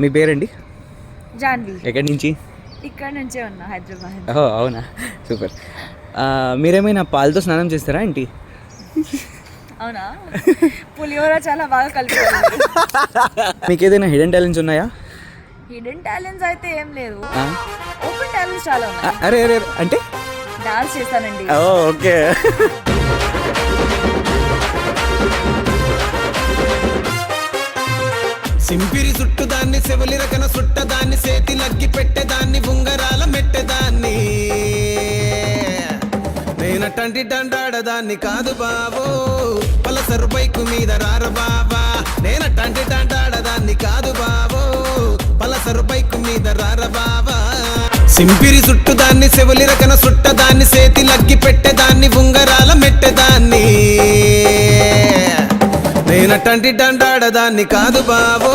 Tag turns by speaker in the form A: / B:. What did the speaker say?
A: మీ పేరండి?
B: జాన్వి.
A: ఎక్కడి నుంచి?
B: ఇక్కడ నుంచే ఉన్నా, హైదరాబాద్.
A: ఓహో అవునా, సూపర్. మీరేమైనా పాలతో స్నానం చేస్తారా ఏంటి?
B: అవునా, పులిహోర చాలా బాగా కలిపి.
A: మీకు ఏదైనా హిడెన్ టాలెంట్స్ ఉన్నాయా?
B: హిడెన్ టాలెంట్స్ అయితే ఏం లేదు, ఓపెన్ టాలెంట్స్ చాలా ఉన్నాయి.
A: అరే అరే అంటే
B: డాన్స్ చేస్తానండి.
A: ఓకే.
C: సింపిరి చుట్టుదాన్ని సెవలి రకన సుట్టదాన్ని సేతి లగ్గి పెట్టేదాన్ని ఉంగరాల మెట్టేదాన్ని నేనటంటి డండాడదాన్ని కాదు బాబో పలసరు బైకు మీద రార బాబా నేనటంటి డండాడదాన్ని కాదు బాబో పలసరు బైకు మీద రార బాబా సింపిరి చుట్టుదాన్ని సెవలి రకన సుట్టదాన్ని సేతి లగ్గి పెట్టేదాన్ని ఉంగరాల మెట్టేదాన్ని నేనటంటి డండాడదాన్ని కాదు బాబో